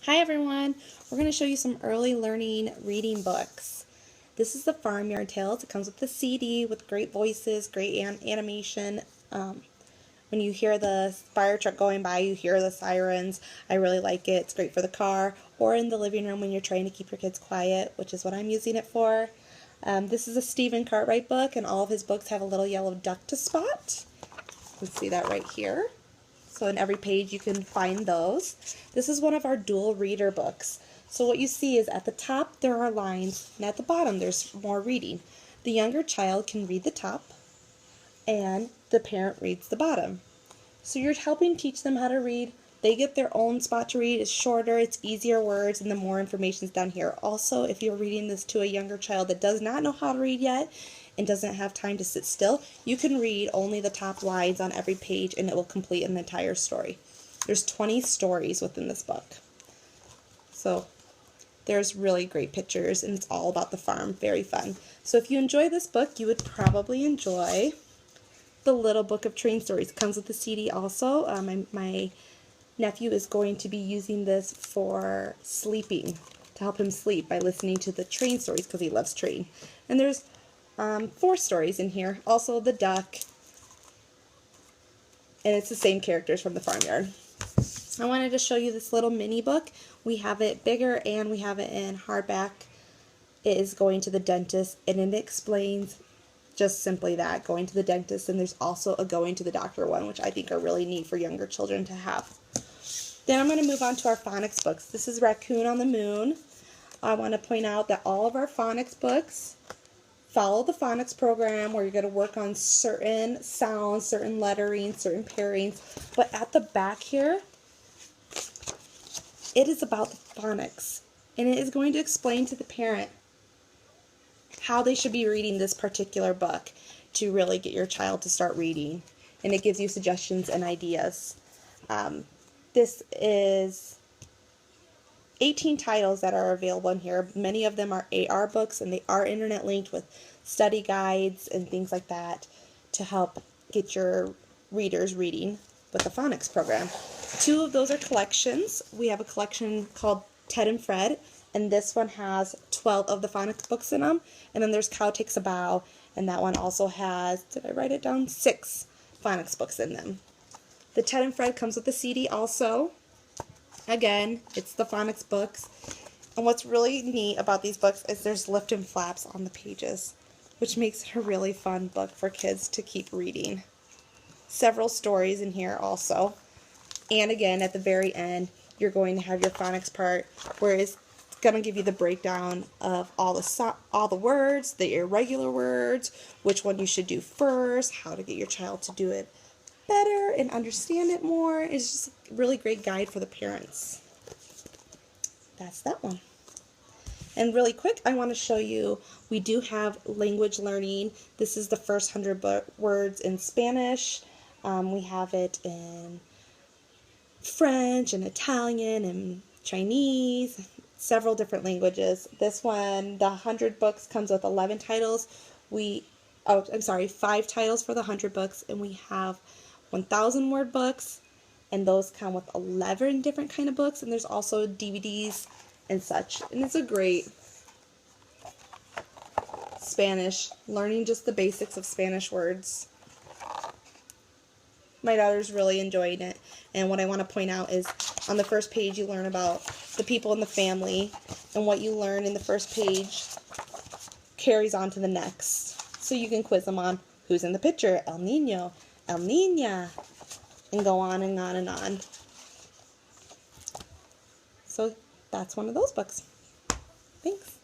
Hi everyone! We're going to show you some early learning reading books. This is the Farmyard Tales. It comes with the CD with great voices, great animation. When you hear the fire truck going by, you hear the sirens. I really like it. It's great for the car or in the living room when you're trying to keep your kids quiet, which is what I'm using it for. This is a Stephen Cartwright book, and all of his books have a little yellow duck to spot. You can see that right here. So in every page you can find those. This is one of our dual reader books. So what you see is at the top there are lines, and at the bottom there's more reading. The younger child can read the top, and the parent reads the bottom. So you're helping teach them how to read. They get their own spot to read. It's shorter, it's easier words, and the more information is down here. Also, if you're reading this to a younger child that does not know how to read yet and doesn't have time to sit still, you can read only the top lines on every page and it will complete an entire story. There's 20 stories within this book. So there's really great pictures and it's all about the farm. Very fun. So if you enjoy this book, you would probably enjoy The Little Book of Train Stories. It comes with the CD also. My nephew is going to be using this for sleeping, to help him sleep by listening to the train stories because he loves train. And there's 4 stories in here. Also the duck, and it's the same characters from the farmyard. I wanted to show you this little mini book. We have it bigger and we have it in hardback. It is Going to the Dentist, and it explains just simply that, going to the dentist, and there's also a going to the doctor one, which I think are really neat for younger children to have. Then I'm going to move on to our phonics books. This is Raccoon on the Moon. I want to point out that all of our phonics books follow the phonics program where you're going to work on certain sounds, certain lettering, certain pairings. But at the back here, it is about the phonics. And it is going to explain to the parent how they should be reading this particular book to really get your child to start reading. And it gives you suggestions and ideas. This is 18 titles that are available in here. Many of them are AR books, and they are internet linked with study guides and things like that to help get your readers reading with the phonics program. 2 of those are collections. We have a collection called Ted and Fred, and this one has 12 of the phonics books in them. And then there's Cow Takes a Bow, and that one also has, did I write it down? 6 phonics books in them. The Ted and Fred comes with the CD also. Again, it's the phonics books. And what's really neat about these books is there's lift and flaps on the pages, which makes it a really fun book for kids to keep reading. Several stories in here also. And again, at the very end, you're going to have your phonics part where it's going to give you the breakdown of all the words, the irregular words, which one you should do first, how to get your child to do it better and understand it more. It's just a really great guide for the parents. That's that one. And really quick, I want to show you, we do have language learning. This is the first 100 words in Spanish. We have it in French and Italian and Chinese, several different languages. This one, the 100 books comes with 11 titles. 5 titles for the 100 books, and we have 1,000 word books, and those come with 11 different kind of books, and there's also DVDs and such. And it's a great Spanish, learning just the basics of Spanish words. My daughter's really enjoying it, and what I want to point out is on the first page you learn about the people in the family, and what you learn in the first page carries on to the next. So you can quiz them on who's in the picture, El Niño, El Niña, and go on and on and on. So that's one of those books. Thanks.